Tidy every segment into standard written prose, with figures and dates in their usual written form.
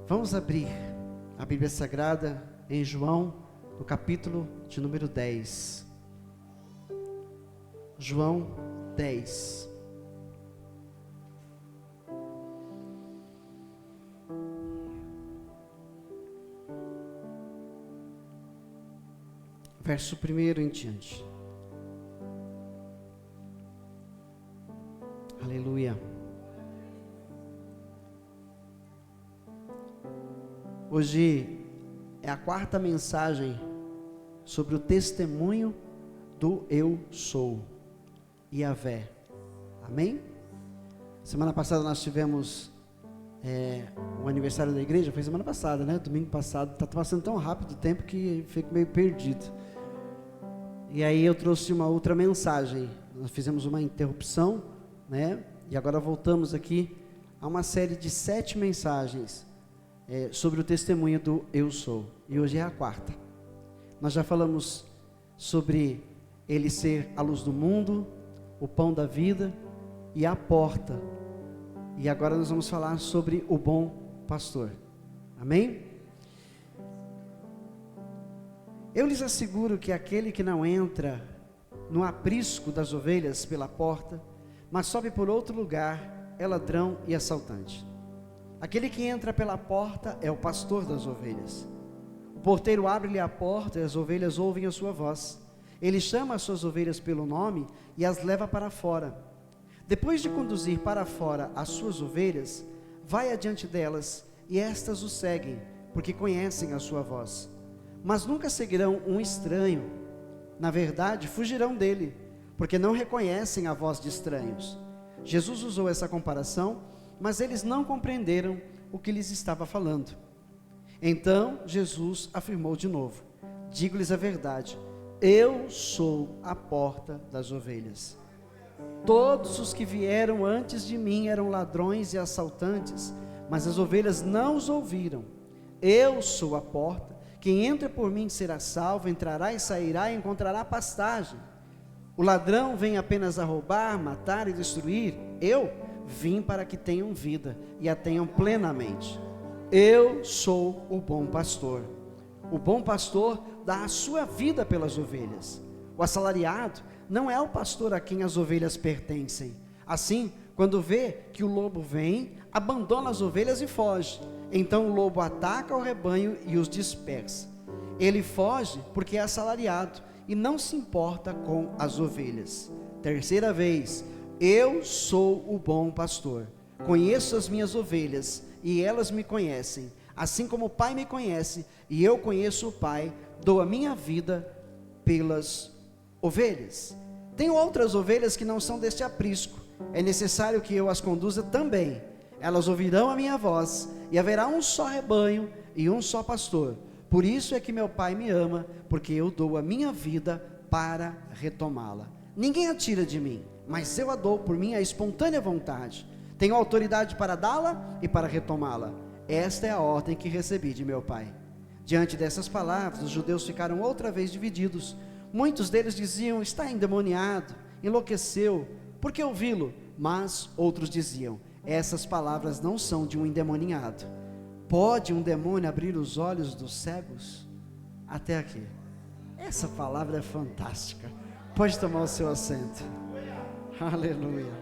Vamos abrir a Bíblia Sagrada em João, no capítulo de número 10. João 10. Verso 1 em diante. Aleluia. Hoje é a quarta mensagem sobre o testemunho do Eu Sou, Yahvé. Amém? Semana passada nós tivemos o aniversário da igreja, foi semana passada, né? Domingo passado, está passando tão rápido o tempo que fico meio perdido. E aí eu trouxe uma outra mensagem, nós fizemos uma interrupção, né? E agora voltamos aqui a uma série de 7 mensagens sobre o testemunho do Eu Sou, e hoje é a quarta. Nós já falamos sobre Ele ser a luz do mundo, o pão da vida e a porta, e agora nós vamos falar sobre o bom pastor. Amém? Eu lhes asseguro que aquele que não entra no aprisco das ovelhas pela porta, mas sobe por outro lugar, é ladrão e assaltante. Aquele que entra pela porta é o pastor das ovelhas. O porteiro abre-lhe a porta e as ovelhas ouvem a sua voz. Ele chama as suas ovelhas pelo nome e as leva para fora. Depois de conduzir para fora as suas ovelhas, vai adiante delas e estas o seguem, porque conhecem a sua voz. Mas nunca seguirão um estranho. Na verdade, fugirão dele, porque não reconhecem a voz de estranhos. Jesus usou essa comparação, mas eles não compreenderam o que lhes estava falando. Então Jesus afirmou de novo: digo-lhes a verdade, eu sou a porta das ovelhas. Todos os que vieram antes de mim eram ladrões e assaltantes, mas as ovelhas não os ouviram. Eu sou a porta, quem entra por mim será salvo, entrará e sairá e encontrará pastagem. O ladrão vem apenas a roubar, matar e destruir. Eu vim para que tenham vida e a tenham plenamente. Eu sou o bom pastor. O bom pastor dá a sua vida pelas ovelhas. O assalariado não é o pastor a quem as ovelhas pertencem. Assim, quando vê que o lobo vem, abandona as ovelhas e foge. Então o lobo ataca o rebanho e os dispersa. Ele foge porque é assalariado e não se importa com as ovelhas. Terceira vez, eu sou o bom pastor. Conheço as minhas ovelhas e elas me conhecem, assim como o Pai me conhece e eu conheço o Pai. Dou a minha vida pelas ovelhas. Tenho outras ovelhas que não são deste aprisco. É necessário que eu as conduza também. Elas ouvirão a minha voz e haverá um só rebanho e um só pastor. Por isso é que meu Pai me ama, porque eu dou a minha vida para retomá-la. Ninguém a tira de mim, mas eu a dou por minha espontânea vontade. Tenho autoridade para dá-la e para retomá-la. Esta é a ordem que recebi de meu Pai. Diante dessas palavras, os judeus ficaram outra vez divididos. Muitos deles diziam: está endemoniado, enlouqueceu, por que ouvi-lo? Mas outros diziam: essas palavras não são de um endemoniado. Pode um demônio abrir os olhos dos cegos? Até aqui. Essa palavra é fantástica. Pode tomar o seu assento. Aleluia.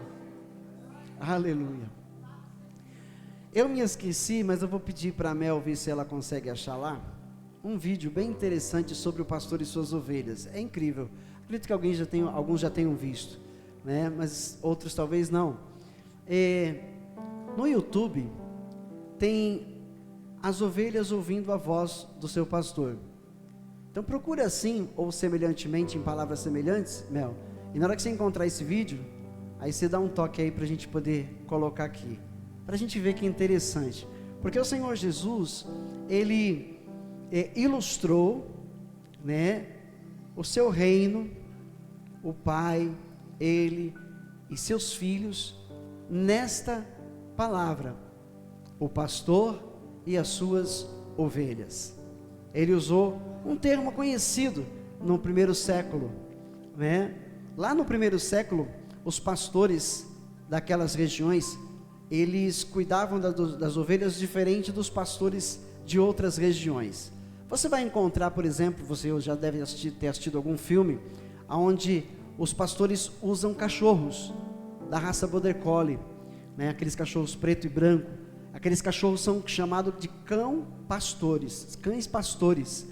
Aleluia. Eu me esqueci, mas eu vou pedir para a Mel ver se ela consegue achar lá um vídeo bem interessante sobre o pastor e suas ovelhas. É incrível. Acredito que alguns já tenham visto, né? Mas outros talvez não. No YouTube tem as ovelhas ouvindo a voz do seu pastor. Então procure assim, ou semelhantemente, em palavras semelhantes, Mel. E na hora que você encontrar esse vídeo, aí você dá um toque aí para a gente poder colocar aqui, para a gente ver que é interessante. Porque o Senhor Jesus, Ele ilustrou, né, o seu reino, o Pai, Ele e seus filhos, nesta palavra: o pastor e as suas ovelhas. Ele usou um termo conhecido no primeiro século, né? Lá no primeiro século, os pastores daquelas regiões eles cuidavam das ovelhas diferente dos pastores de outras regiões. Você vai encontrar, por exemplo, você já deve ter assistido algum filme, onde os pastores usam cachorros da raça Border Collie, né? Aqueles cachorros preto e branco. Aqueles cachorros são chamados de cães pastores,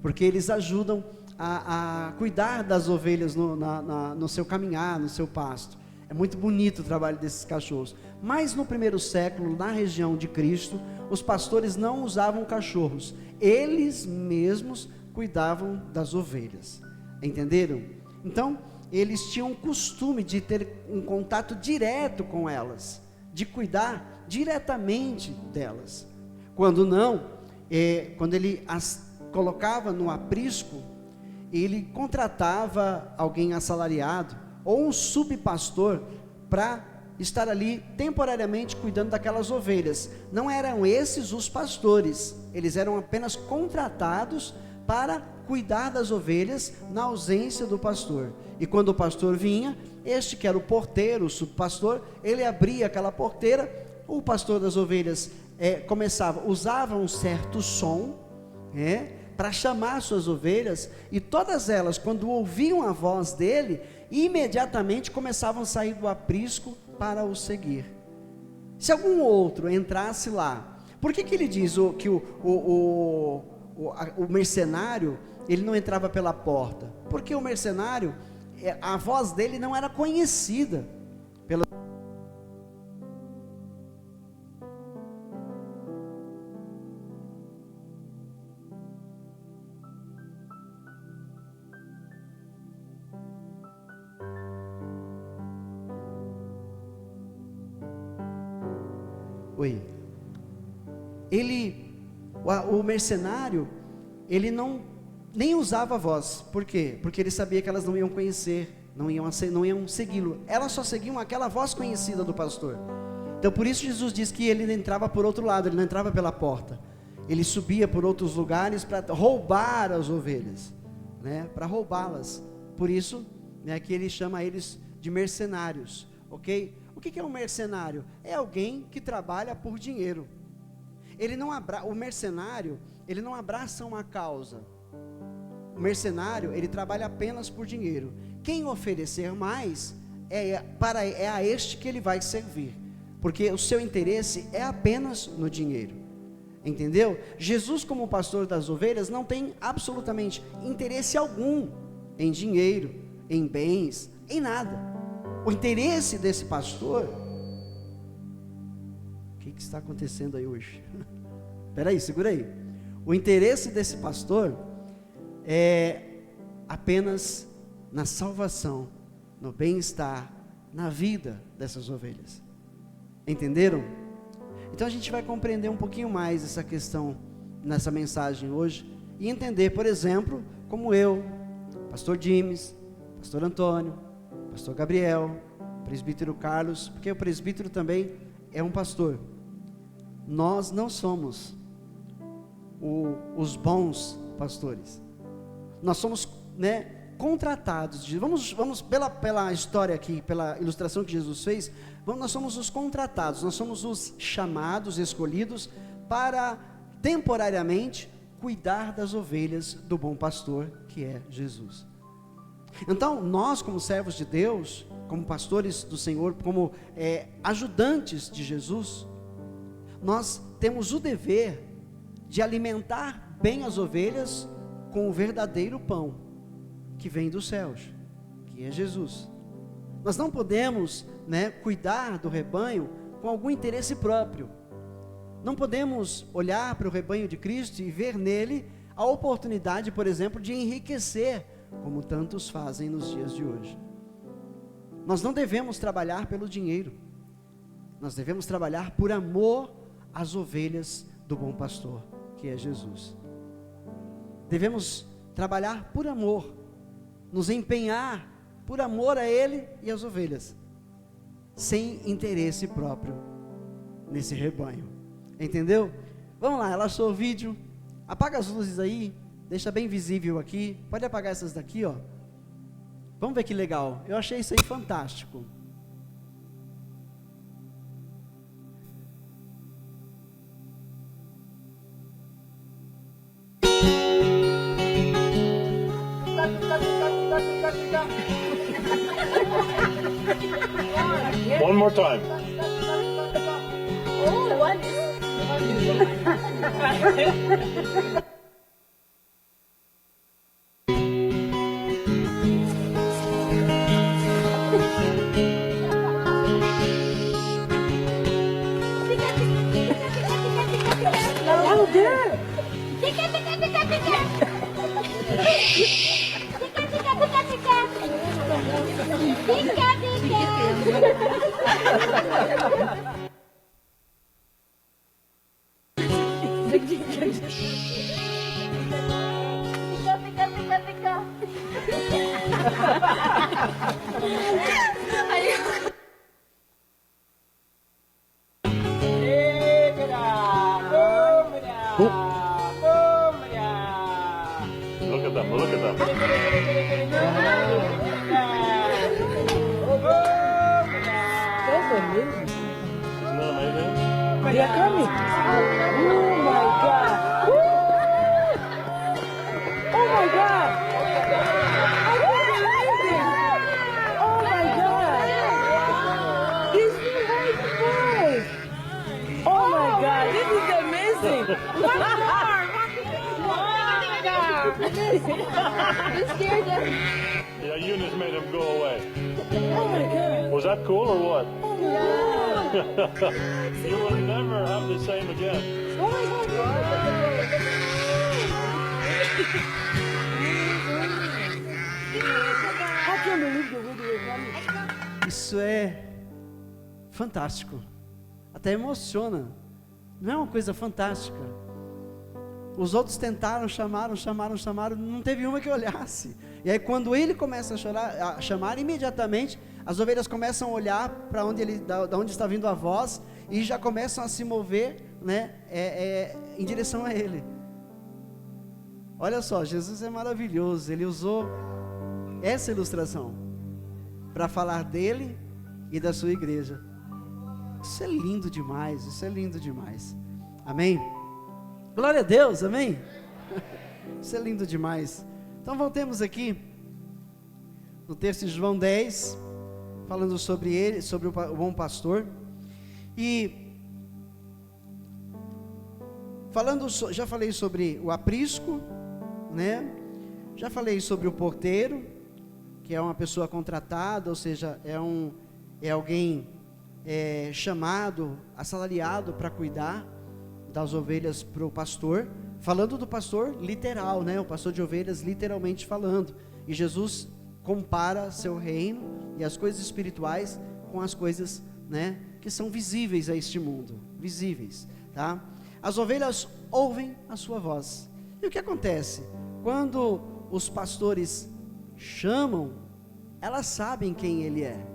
porque eles ajudam a cuidar das ovelhas no seu caminhar, no seu pasto. É muito bonito o trabalho desses cachorros. Mas no primeiro século, na região de Cristo, os pastores não usavam cachorros, eles mesmos cuidavam das ovelhas. Entenderam? Então, eles tinham o costume de ter um contato direto com elas, de cuidar diretamente delas. Quando não, quando ele as colocava no aprisco, ele contratava alguém assalariado ou um subpastor para estar ali temporariamente cuidando daquelas ovelhas. Não eram esses os pastores, eles eram apenas contratados para cuidar das ovelhas na ausência do pastor. E quando o pastor vinha, este que era o porteiro, o subpastor, ele abria aquela porteira, o pastor das ovelhas usava um certo som, para chamar suas ovelhas, e todas elas, quando ouviam a voz dele, imediatamente começavam a sair do aprisco para o seguir. Se algum outro entrasse lá, por que ele diz que o mercenário, ele não entrava pela porta? Porque o mercenário, a voz dele não era conhecida pela... O mercenário, ele nem usava a voz. Por quê? Porque ele sabia que elas não iam conhecer, não iam segui-lo. Elas só seguiam aquela voz conhecida do pastor. Então por isso Jesus diz que ele entrava por outro lado, ele não entrava pela porta. Ele subia por outros lugares para roubar as ovelhas, para roubá-las. Por isso, que ele chama eles de mercenários, ok? O que é um mercenário? É alguém que trabalha por dinheiro. O mercenário, ele não abraça uma causa. O mercenário, ele trabalha apenas por dinheiro. Quem oferecer mais, é a este que ele vai servir, porque o seu interesse é apenas no dinheiro. Entendeu? Jesus, como pastor das ovelhas, não tem absolutamente interesse algum em dinheiro, em bens, em nada. O interesse desse pastor... O que está acontecendo aí hoje? Espera aí, segura aí. O interesse desse pastor é apenas na salvação, no bem-estar, na vida dessas ovelhas. Entenderam? Então a gente vai compreender um pouquinho mais essa questão nessa mensagem hoje e entender, por exemplo, como eu, pastor James, pastor Antônio, pastor Gabriel, presbítero Carlos, porque o presbítero também é um pastor. Nós não somos os bons pastores. Nós somos, contratados. Vamos pela história aqui, pela ilustração que Jesus fez, nós somos os contratados, nós somos os chamados, escolhidos para temporariamente cuidar das ovelhas do bom pastor, que é Jesus. Então, nós como servos de Deus, como pastores do Senhor, como ajudantes de Jesus, nós temos o dever de alimentar bem as ovelhas com o verdadeiro pão, que vem dos céus, que é Jesus. Nós não podemos, cuidar do rebanho com algum interesse próprio. Não podemos olhar para o rebanho de Cristo e ver nele a oportunidade, por exemplo, de enriquecer, como tantos fazem nos dias de hoje. Nós não devemos trabalhar pelo dinheiro. Nós devemos trabalhar por amor às ovelhas do bom pastor, que é Jesus. Devemos trabalhar por amor, nos empenhar por amor a Ele e às ovelhas, sem interesse próprio nesse rebanho. Entendeu? Vamos lá, relaxou o vídeo? Apaga as luzes aí, deixa bem visível aqui. Pode apagar essas daqui, ó. Vamos ver que legal. Eu achei isso aí fantástico. One more time. Oh, what is Look at them, look at them. Isn't that amazing? They are coming. Oh my God. Woo! Oh my God. I can't believe it. Oh my God. This is right boys. Oh my God. This is amazing. One more. You scared them. Yeah, Eunice made him go away. Oh my God. Was that cool or what? Yeah. You will never have the same again. Oh my God. I can't believe the way they were coming. Isso é fantástico. Até emociona. Não é uma coisa fantástica? Os outros tentaram, chamaram, não teve uma que olhasse. E aí quando ele começa a chamar, imediatamente as ovelhas começam a olhar para onde da onde está vindo a voz e já começam a se mover, né, em direção a ele. Olha só, Jesus é maravilhoso. Ele usou essa ilustração para falar dele e da sua igreja. Isso é lindo demais, isso é lindo demais. Amém? Glória a Deus, amém? Isso é lindo demais. Então voltemos aqui no texto de João 10, falando sobre ele, sobre o bom pastor. E falando, já falei sobre o aprisco, né? Já falei sobre o porteiro, que é uma pessoa contratada, ou seja, é alguém chamado, assalariado para cuidar das ovelhas para o pastor, falando do pastor literal, né? O pastor de ovelhas literalmente falando, e Jesus compara seu reino e as coisas espirituais com as coisas, né, que são visíveis a este mundo, visíveis, tá? As ovelhas ouvem a sua voz, e o que acontece? Quando os pastores chamam, elas sabem quem ele é,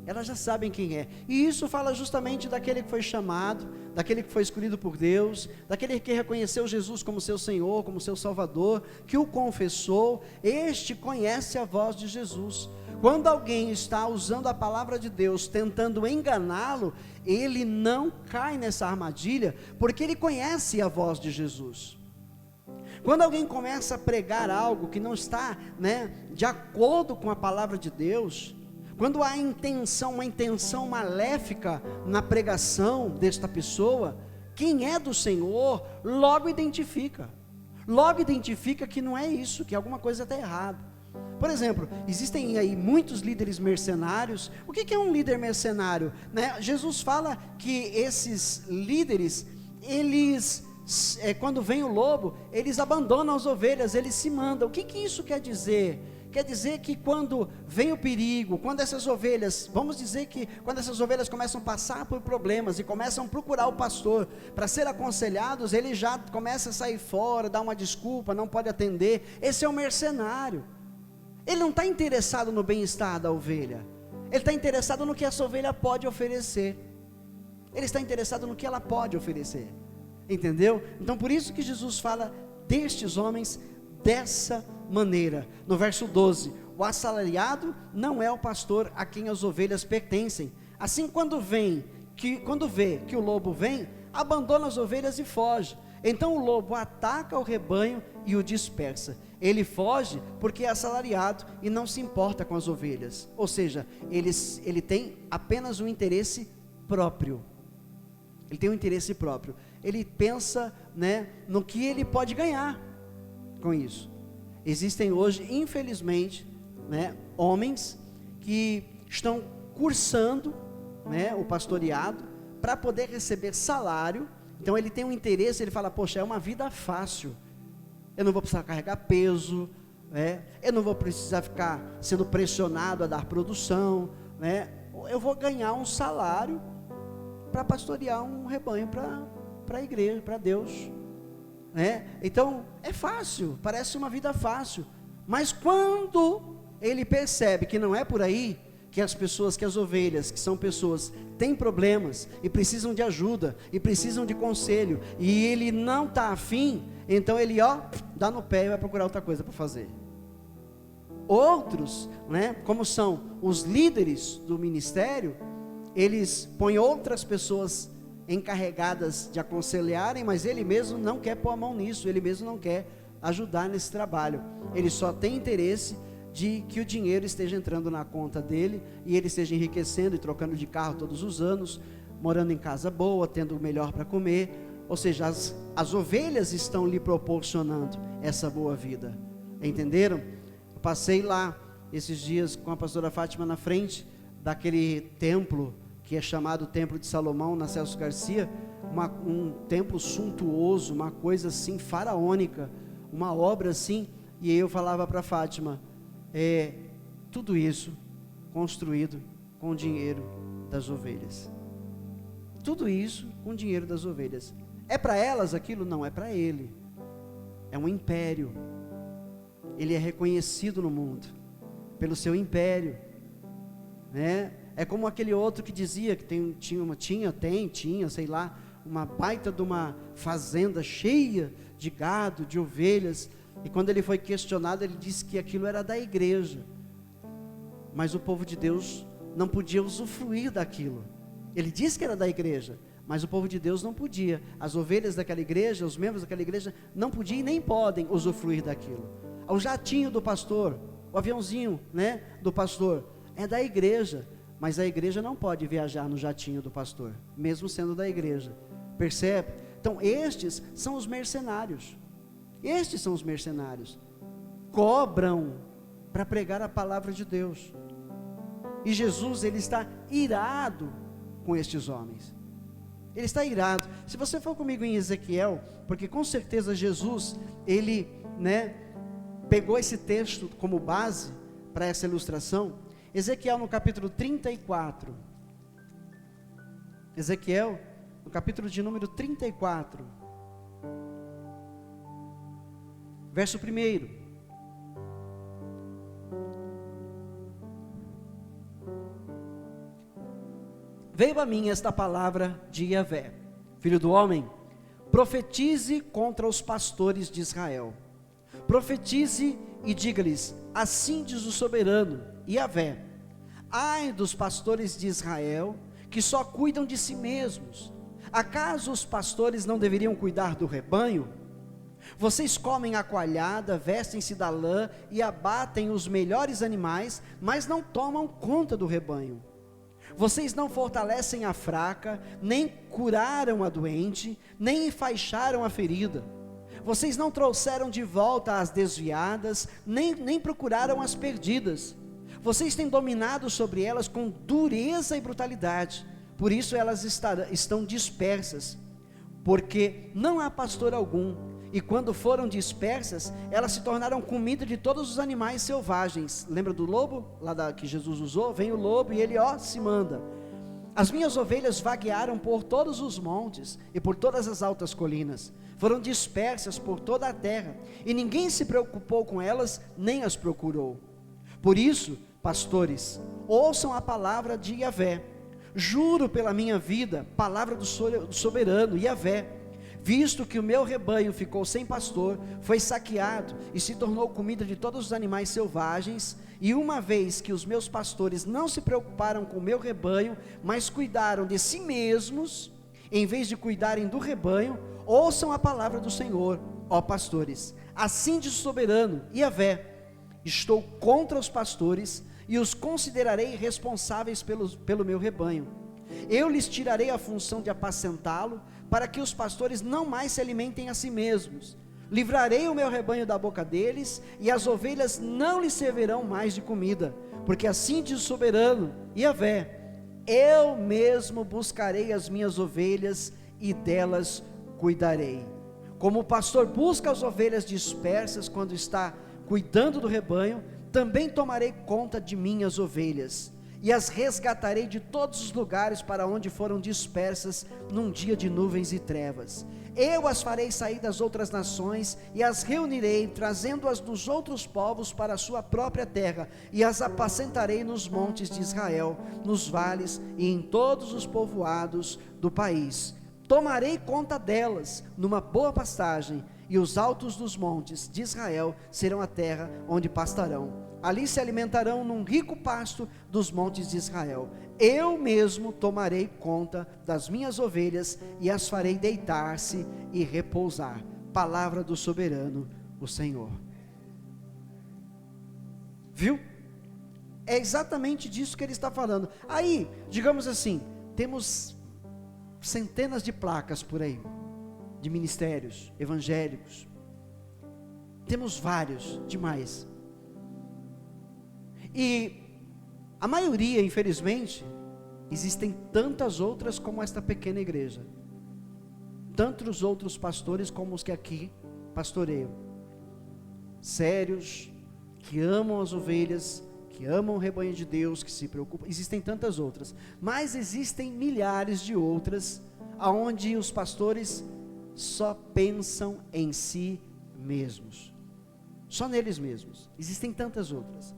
elas já sabem quem é, e isso fala justamente daquele que foi chamado, daquele que foi escolhido por Deus, daquele que reconheceu Jesus como seu Senhor, como seu Salvador, que o confessou. Este conhece a voz de Jesus. Quando alguém está usando a palavra de Deus, tentando enganá-lo, ele não cai nessa armadilha, porque ele conhece a voz de Jesus. Quando alguém começa a pregar algo que não está, né, de acordo com a palavra de Deus, quando há uma intenção maléfica na pregação desta pessoa, quem é do Senhor, logo identifica que não é isso, que alguma coisa está errada. Por exemplo, existem aí muitos líderes mercenários. O que é um líder mercenário? Né? Jesus fala que esses líderes, eles, quando vem o lobo, eles abandonam as ovelhas, eles se mandam. O que isso quer dizer? Quer dizer que quando vem o perigo, quando essas ovelhas, vamos dizer que quando essas ovelhas começam a passar por problemas e começam a procurar o pastor para ser aconselhados, ele já começa a sair fora, dá uma desculpa, não pode atender. Esse é o mercenário. Ele não está interessado no bem-estar da ovelha, ele está interessado no que essa ovelha pode oferecer, ele está interessado no que ela pode oferecer, entendeu? Então por isso que Jesus fala destes homens dessa maneira. No verso 12, o assalariado não é o pastor a quem as ovelhas pertencem. Assim, quando vê que o lobo vem, abandona as ovelhas e foge. Então o lobo ataca o rebanho e o dispersa. Ele foge porque é assalariado e não se importa com as ovelhas. Ou seja, ele tem apenas um interesse próprio. Ele tem um interesse próprio. Ele pensa, né, no que ele pode ganhar com isso. Existem hoje, infelizmente, né, homens que estão cursando, né, o pastoreado para poder receber salário. Então ele tem um interesse, ele fala, poxa, é uma vida fácil, eu não vou precisar carregar peso, né? Eu não vou precisar ficar sendo pressionado a dar produção, né? Eu vou ganhar um salário para pastorear um rebanho para a igreja, para Deus, né? Então é fácil, parece uma vida fácil, mas quando ele percebe que não é por aí, que as pessoas, que as ovelhas, que são pessoas, têm problemas e precisam de ajuda, e precisam de conselho, e ele não está afim, então ele dá no pé e vai procurar outra coisa para fazer. Outros, né, como são os líderes do ministério, eles põem outras pessoas encarregadas de aconselharem, mas ele mesmo não quer pôr a mão nisso, ele mesmo não quer ajudar nesse trabalho, ele só tem interesse de que o dinheiro esteja entrando na conta dele, e ele esteja enriquecendo e trocando de carro todos os anos, morando em casa boa, tendo o melhor para comer. Ou seja, as ovelhas estão lhe proporcionando essa boa vida, entenderam? Eu passei lá esses dias com a pastora Fátima na frente daquele templo que é chamado Templo de Salomão, na Celso Garcia, um templo suntuoso, uma coisa assim faraônica, uma obra assim, e eu falava para Fátima, tudo isso construído com o dinheiro das ovelhas. Tudo isso com o dinheiro das ovelhas. É para elas aquilo? Não, é para ele. É um império. Ele é reconhecido no mundo pelo seu império, né? É como aquele outro que dizia que tinha, sei lá, uma baita de uma fazenda cheia de gado, de ovelhas. E quando ele foi questionado, ele disse que aquilo era da igreja, mas o povo de Deus não podia usufruir daquilo. Ele disse que era da igreja, mas o povo de Deus não podia. As ovelhas daquela igreja, os membros daquela igreja não podiam e nem podem usufruir daquilo. O jatinho do pastor, o aviãozinho, né, do pastor, é da igreja, mas a igreja não pode viajar no jatinho do pastor, mesmo sendo da igreja. Percebe? Então estes são os mercenários. Estes são os mercenários, cobram para pregar a palavra de Deus, e Jesus, ele está irado com estes homens, ele está irado. Se você for comigo em Ezequiel, porque com certeza Jesus, ele, né, pegou esse texto como base para essa ilustração. Ezequiel no capítulo 34, Ezequiel no capítulo de número 34, verso 1. Veio a mim esta palavra de Yahvé: filho do homem, profetize contra os pastores de Israel. Profetize e diga-lhes: assim diz o soberano Yahvé: ai dos pastores de Israel, que só cuidam de si mesmos. Acaso os pastores não deveriam cuidar do rebanho? Vocês comem a coalhada, vestem-se da lã e abatem os melhores animais, mas não tomam conta do rebanho. Vocês não fortalecem a fraca, nem curaram a doente, nem enfaixaram a ferida. Vocês não trouxeram de volta as desviadas, nem procuraram as perdidas. Vocês têm dominado sobre elas com dureza e brutalidade, por isso elas estão dispersas, porque não há pastor algum. E quando foram dispersas, elas se tornaram comida de todos os animais selvagens. Lembra do lobo? Que Jesus usou? Vem o lobo e ele se manda. As minhas ovelhas vaguearam por todos os montes e por todas as altas colinas. Foram dispersas por toda a terra, e ninguém se preocupou com elas, nem as procurou. Por isso, pastores, ouçam a palavra de Yahvé. Juro pela minha vida, palavra do soberano Yahvé, visto que o meu rebanho ficou sem pastor, foi saqueado e se tornou comida de todos os animais selvagens, e uma vez que os meus pastores não se preocuparam com o meu rebanho, mas cuidaram de si mesmos, em vez de cuidarem do rebanho, ouçam a palavra do Senhor, ó pastores. Assim diz o soberano, Yahvé: estou contra os pastores e os considerarei responsáveis pelo meu rebanho. Eu lhes tirarei a função de apacentá-lo, para que os pastores não mais se alimentem a si mesmos. Livrarei o meu rebanho da boca deles, e as ovelhas não lhes servirão mais de comida, porque assim diz o soberano, Yahvé: eu mesmo buscarei as minhas ovelhas e delas cuidarei. Como o pastor busca as ovelhas dispersas quando está cuidando do rebanho, também tomarei conta de minhas ovelhas, e as resgatarei de todos os lugares para onde foram dispersas num dia de nuvens e trevas. Eu as farei sair das outras nações, e as reunirei, trazendo-as dos outros povos para a sua própria terra, e as apacentarei nos montes de Israel, nos vales e em todos os povoados do país. Tomarei conta delas numa boa pastagem, e os altos dos montes de Israel serão a terra onde pastarão. Ali se alimentarão num rico pasto dos montes de Israel. Eu mesmo tomarei conta das minhas ovelhas e as farei deitar-se e repousar. Palavra do soberano, o Senhor. Viu? É exatamente disso que ele está falando. Aí, digamos assim, temos centenas de placas por aí, de ministérios evangélicos. Temos vários, demais. E a maioria, infelizmente, existem tantas outras como esta pequena igreja, tantos outros pastores como os que aqui pastoreiam, sérios, que amam as ovelhas, que amam o rebanho de Deus, que se preocupam. Existem tantas outras, mas existem milhares de outras, aonde os pastores só pensam em si mesmos, só neles mesmos. Existem tantas outras.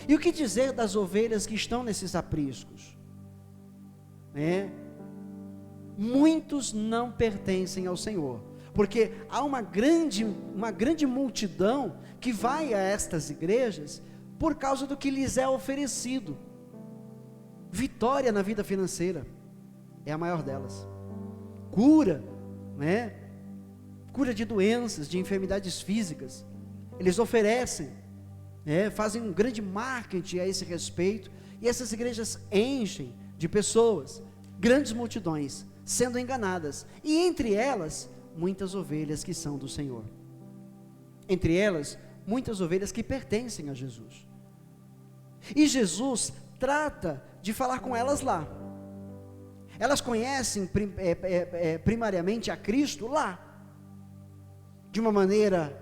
E o que dizer das ovelhas que estão nesses apriscos? Muitos não pertencem ao Senhor, porque há uma grande multidão que vai a estas igrejas por causa do que lhes é oferecido. Vitória na vida financeira é a maior delas. Cura, cura de doenças, de enfermidades físicas. Eles oferecem, fazem um grande marketing a esse respeito, e essas igrejas enchem de pessoas, grandes multidões, sendo enganadas, e entre elas, muitas ovelhas que são do Senhor, entre elas, muitas ovelhas que pertencem a Jesus, e Jesus trata de falar com elas lá. Elas conhecem primariamente a Cristo lá, de uma maneira,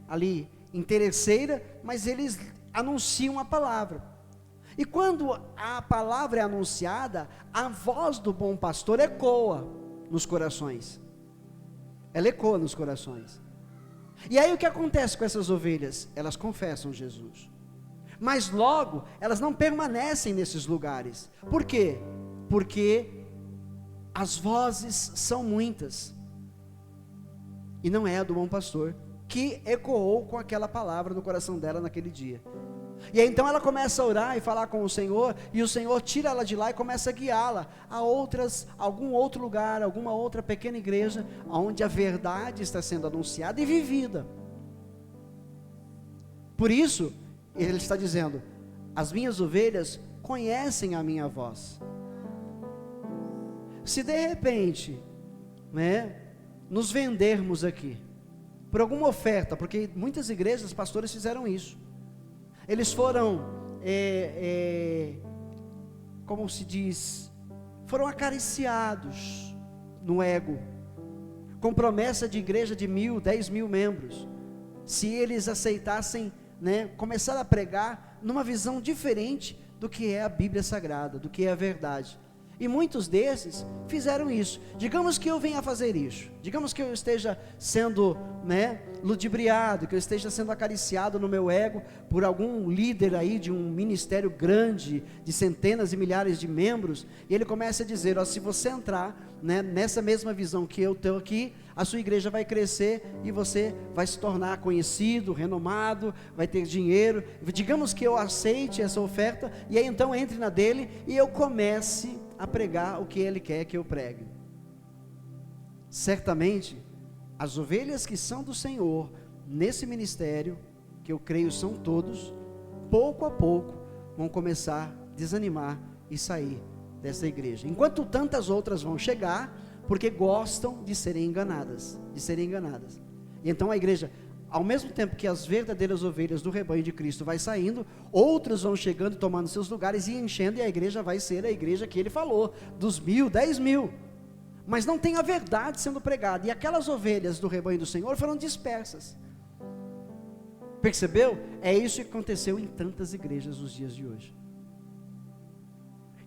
ali, interesseira, mas eles anunciam a palavra, e quando a palavra é anunciada, a voz do bom pastor ecoa nos corações, ela ecoa nos corações, e aí o que acontece com essas ovelhas? Elas confessam Jesus, mas logo, elas não permanecem nesses lugares. Por quê? Porque as vozes são muitas, e não é a do bom pastor, que ecoou com aquela palavra no coração dela naquele dia. E aí então ela começa a orar e falar com o Senhor, e o Senhor tira ela de lá e começa a guiá-la a algum outro lugar, alguma outra pequena igreja, onde a verdade está sendo anunciada e vivida. Por isso, ele está dizendo: as minhas ovelhas conhecem a minha voz. Se de repente, nos vendermos aqui, por alguma oferta, porque muitas igrejas, pastores fizeram isso, eles foram, como se diz, foram acariciados no ego, com promessa de igreja de 1.000, 10.000 membros, se eles aceitassem, começar a pregar numa visão diferente do que é a Bíblia Sagrada, do que é a verdade. E muitos desses fizeram isso. Digamos que eu venha a fazer isso, digamos que eu esteja sendo ludibriado, que eu esteja sendo acariciado no meu ego por algum líder aí de um ministério grande, de centenas e milhares de membros, e ele começa a dizer: se você entrar nessa mesma visão que eu tenho aqui, a sua igreja vai crescer e você vai se tornar conhecido, renomado, vai ter dinheiro. Digamos que eu aceite essa oferta, e aí então entre na dele e eu comece a pregar o que ele quer que eu pregue. certamente, as ovelhas que são do Senhor, nesse ministério, que eu creio são todos, pouco a pouco, vão começar a desanimar e sair dessa igreja, enquanto tantas outras vão chegar, porque gostam de serem enganadas, e então a igreja, ao mesmo tempo que as verdadeiras ovelhas do rebanho de Cristo vai saindo, outros vão chegando e tomando seus lugares e enchendo, e a igreja vai ser a igreja que ele falou, dos 1000, 10.000, mas não tem a verdade sendo pregada, e aquelas ovelhas do rebanho do Senhor foram dispersas. Percebeu? É isso que aconteceu em tantas igrejas nos dias de hoje.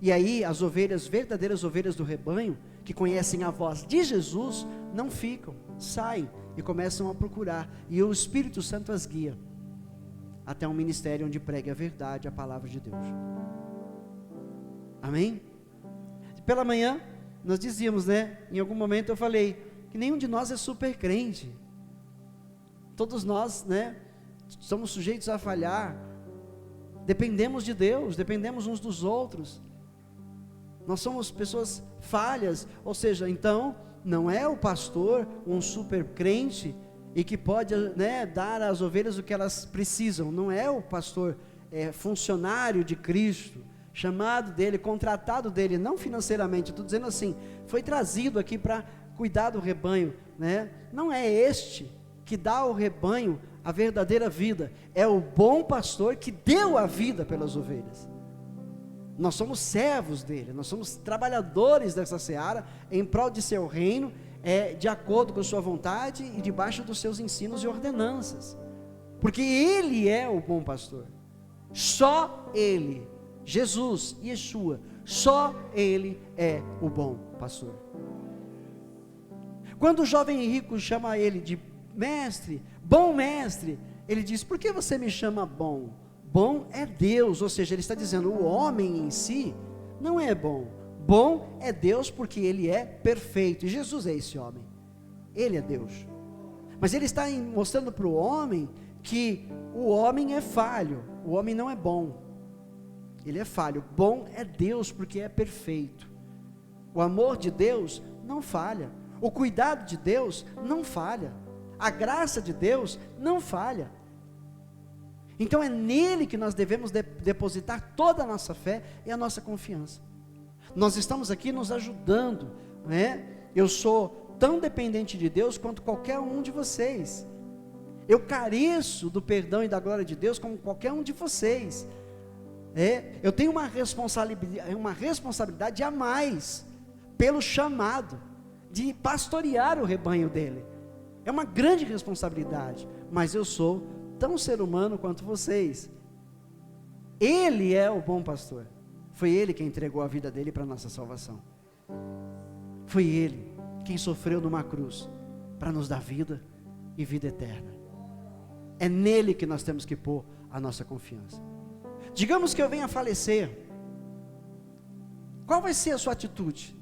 E aí as ovelhas, verdadeiras ovelhas do rebanho, que conhecem a voz de Jesus, não ficam, saem e começam a procurar, e o Espírito Santo as guia até um ministério onde pregue a verdade, a palavra de Deus. Amém? Pela manhã nós dizíamos, né, em algum momento eu falei que nenhum de nós é super crente, todos nós, né, somos sujeitos a falhar, dependemos de Deus, dependemos uns dos outros, nós somos pessoas falhas, ou seja, então, não é o pastor um super crente, e que pode, né, dar às ovelhas o que elas precisam, não é o pastor, funcionário de Cristo, chamado dele, contratado dele, não financeiramente, estou dizendo assim, foi trazido aqui para cuidar do rebanho, né? Não é este que dá ao rebanho a verdadeira vida, é o bom pastor que deu a vida pelas ovelhas. Nós somos servos dele, nós somos trabalhadores dessa seara, em prol de seu reino, de acordo com sua vontade e debaixo dos seus ensinos e ordenanças, porque ele é o bom pastor, só ele, Jesus, Yeshua, só ele é o bom pastor. Quando o jovem rico chama ele de mestre, bom mestre, ele diz: por que você me chama bom? Bom é Deus, ou seja, ele está dizendo, o homem em si não é bom, bom é Deus, porque ele é perfeito, e Jesus é esse homem, ele é Deus, mas ele está mostrando para o homem, que o homem é falho, o homem não é bom, ele é falho, bom é Deus, porque é perfeito, o amor de Deus não falha, o cuidado de Deus não falha, a graça de Deus não falha. Então é nele que nós devemos depositar toda a nossa fé e a nossa confiança. Nós estamos aqui nos ajudando, né? Eu sou tão dependente de Deus quanto qualquer um de vocês. Eu careço do perdão e da glória de Deus como qualquer um de vocês. Eu tenho uma responsabilidade a mais, pelo chamado de pastorear o rebanho dele. É uma grande responsabilidade, mas eu sou tão ser humano quanto vocês. Ele é o bom pastor, foi ele quem entregou a vida dele para a nossa salvação, foi ele quem sofreu numa cruz, para nos dar vida e vida eterna, é nele que nós temos que pôr a nossa confiança. Digamos que eu venha a falecer, qual vai ser a sua atitude?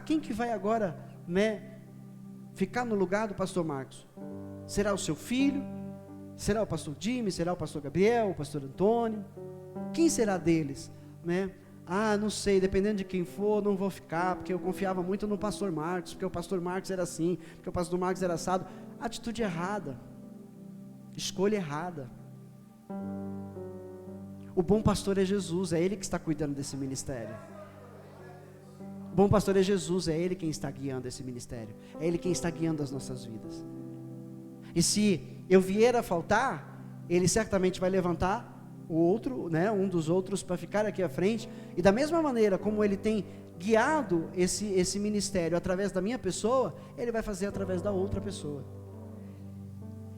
Quem que vai agora, né, ficar no lugar do pastor Marcos? Será o seu filho? Será o pastor Jimmy? Será o pastor Gabriel? O pastor Antônio? Quem será deles? Né? Não sei, dependendo de quem for, não vou ficar, porque eu confiava muito no pastor Marcos, porque o pastor Marcos era assim, porque o pastor Marcos era assado. Atitude errada, escolha errada. O bom pastor é Jesus, é ele que está cuidando desse ministério. O bom pastor é Jesus, é ele quem está guiando esse ministério, é ele quem está guiando as nossas vidas. E se eu vier a faltar, ele certamente vai levantar o outro, né, um dos outros para ficar aqui à frente, e da mesma maneira como ele tem guiado esse ministério através da minha pessoa, ele vai fazer através da outra pessoa.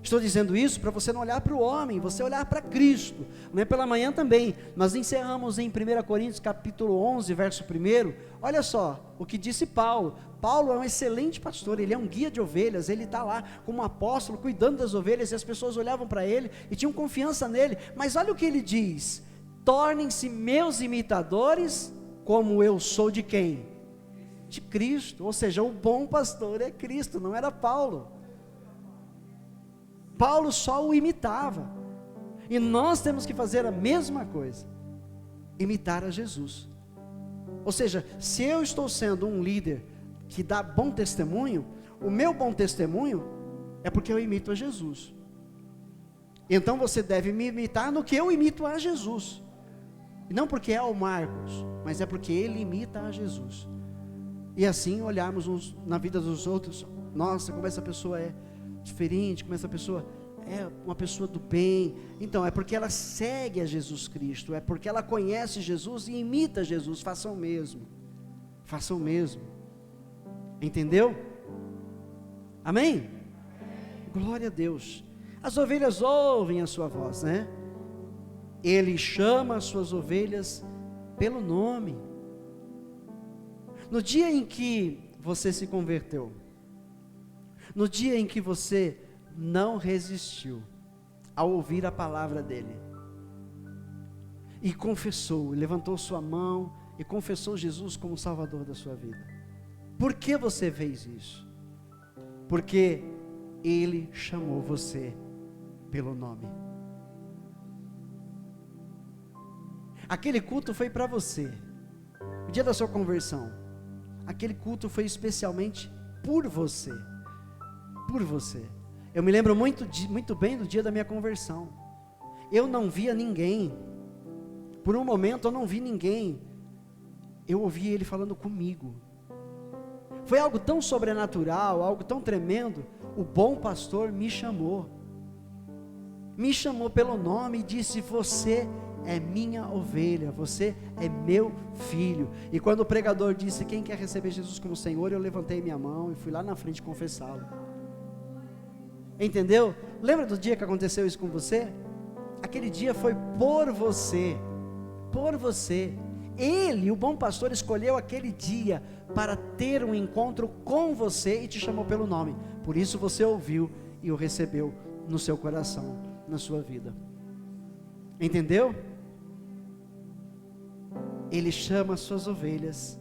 Estou dizendo isso para você não olhar para o homem, você olhar para Cristo, né? Pela manhã também, nós encerramos em 1 Coríntios capítulo 11, verso 1, olha só, o que disse Paulo. Paulo é um excelente pastor, ele é um guia de ovelhas, ele está lá como apóstolo, cuidando das ovelhas, e as pessoas olhavam para ele, e tinham confiança nele, mas olha o que ele diz: tornem-se meus imitadores, como eu sou de quem? De Cristo, ou seja, o bom pastor é Cristo, não era Paulo. Paulo só o imitava, e nós temos que fazer a mesma coisa, imitar a Jesus. Ou seja, se eu estou sendo um líder que dá bom testemunho, o meu bom testemunho é porque eu imito a Jesus. Então você deve me imitar no que eu imito a Jesus. E não porque é o Marcos, mas é porque ele imita a Jesus. E assim olharmos na vida dos outros, nossa, como essa pessoa é diferente, como essa pessoa é uma pessoa do bem. Então é porque ela segue a Jesus Cristo, é porque ela conhece Jesus e imita Jesus. Façam o mesmo, façam o mesmo. Entendeu? Amém? Glória a Deus. As ovelhas ouvem a sua voz, né? Ele chama as suas ovelhas pelo nome. No dia em que você se converteu, no dia em que você não resistiu ao ouvir a palavra dele, e confessou, levantou sua mão e confessou Jesus como Salvador da sua vida. Por que você fez isso? Porque ele chamou você pelo nome. Aquele culto foi para você. O dia da sua conversão, aquele culto foi especialmente por você. Por você. Eu me lembro muito bem do dia da minha conversão. Eu não via ninguém. Por um momento eu não vi ninguém. Eu ouvi ele falando comigo. Foi algo tão sobrenatural, algo tão tremendo. O bom pastor me chamou pelo nome e disse: você é minha ovelha, você é meu filho. E quando o pregador disse: quem quer receber Jesus como Senhor, eu levantei minha mão e fui lá na frente confessá-lo. Entendeu? Lembra do dia que aconteceu isso com você? Aquele dia foi por você, por você. Ele, o bom pastor, escolheu aquele dia para ter um encontro com você e te chamou pelo nome. Por isso você ouviu e o recebeu no seu coração, na sua vida. Entendeu? Ele chama as suas ovelhas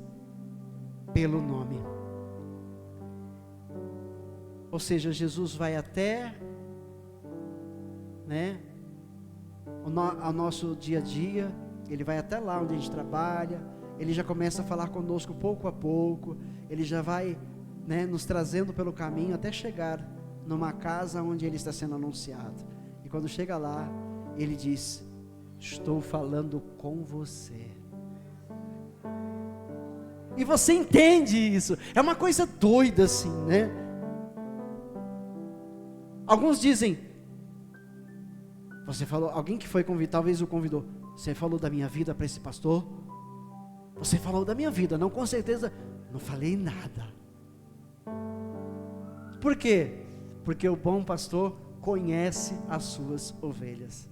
pelo nome. Ou seja, Jesus vai até, ao nosso dia a dia. Ele vai até lá onde a gente trabalha. Ele já começa a falar conosco pouco a pouco. Ele já vai, nos trazendo pelo caminho até chegar numa casa onde ele está sendo anunciado. E quando chega lá, ele diz: estou falando com você. E você entende isso? É uma coisa doida assim, né? Alguns dizem: você falou, alguém que foi convidado, talvez o convidou, você falou da minha vida para esse pastor? Você falou da minha vida? Não, com certeza, não falei nada. Por quê? Porque o bom pastor conhece as suas ovelhas.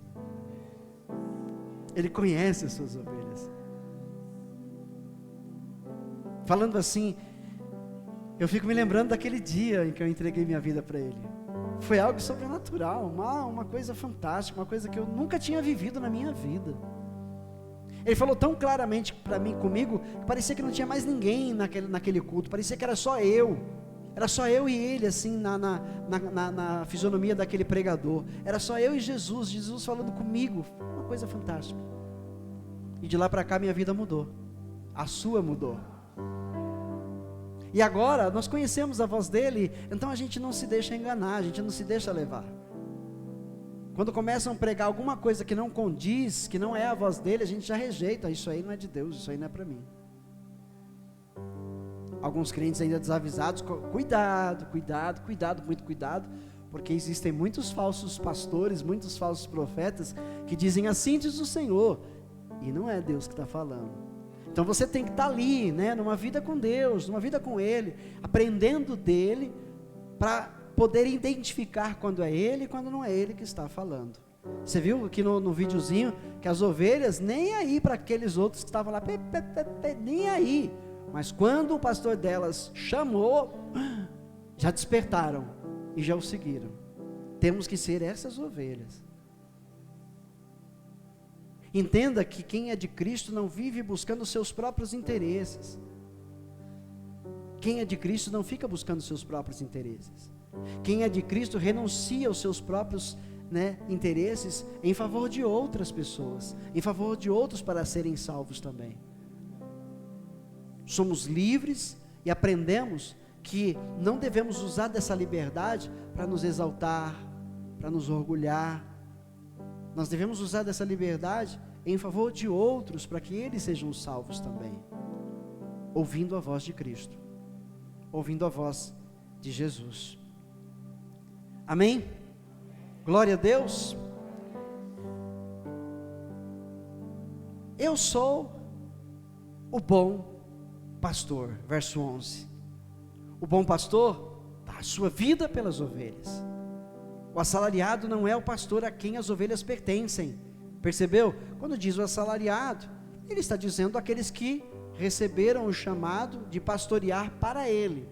Ele conhece as suas ovelhas. Falando assim, eu fico me lembrando daquele dia em que eu entreguei minha vida para ele. Foi algo sobrenatural, uma coisa fantástica, uma coisa que eu nunca tinha vivido na minha vida. Ele falou tão claramente comigo, que parecia que não tinha mais ninguém naquele culto, parecia que era só eu e ele, assim, na fisionomia daquele pregador. Era só eu e Jesus falando comigo, uma coisa fantástica. E de lá para cá minha vida mudou, a sua mudou. E agora nós conhecemos a voz dele, então a gente não se deixa enganar, a gente não se deixa levar. Quando começam a pregar alguma coisa que não condiz, que não é a voz dele, a gente já rejeita: isso aí não é de Deus, isso aí não é para mim. Alguns crentes ainda desavisados, cuidado, muito cuidado, porque existem muitos falsos pastores, muitos falsos profetas, que dizem: assim diz o Senhor, e não é Deus que está falando. Então você tem que estar ali, numa vida com Deus, numa vida com Ele, aprendendo dEle, para poder identificar quando é Ele e quando não é Ele que está falando. Você viu aqui no videozinho, que as ovelhas, nem aí para aqueles outros que estavam lá, nem aí, mas quando o pastor delas chamou, já despertaram e já o seguiram. Temos que ser essas ovelhas. Entenda que quem é de Cristo não vive buscando os seus próprios interesses. Quem é de Cristo não fica buscando os seus próprios interesses. Quem é de Cristo renuncia aos seus próprios interesses em favor de outras pessoas, em favor de outros para serem salvos também. Somos livres e aprendemos que não devemos usar dessa liberdade para nos exaltar, para nos orgulhar. Nós devemos usar dessa liberdade em favor de outros, para que eles sejam salvos também, ouvindo a voz de Cristo, ouvindo a voz de Jesus. Amém? Glória a Deus. Eu sou o bom pastor, verso 11. O bom pastor dá a sua vida pelas ovelhas. O assalariado não é o pastor a quem as ovelhas pertencem. Percebeu? Quando diz o assalariado, ele está dizendo aqueles que receberam o chamado de pastorear para ele.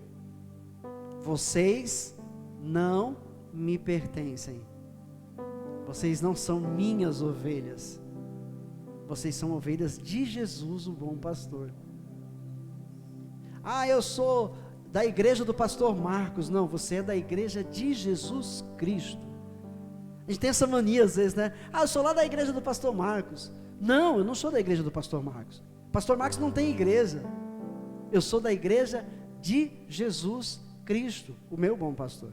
Vocês não me pertencem. Vocês não são minhas ovelhas. Vocês são ovelhas de Jesus, o bom pastor. Ah, eu sou da igreja do pastor Marcos. Não, você é da igreja de Jesus Cristo. A gente tem essa mania às vezes, né? Ah, eu sou lá da igreja do pastor Marcos. Não, eu não sou da igreja do pastor Marcos. Pastor Marcos não tem igreja. Eu sou da igreja de Jesus Cristo, o meu bom pastor.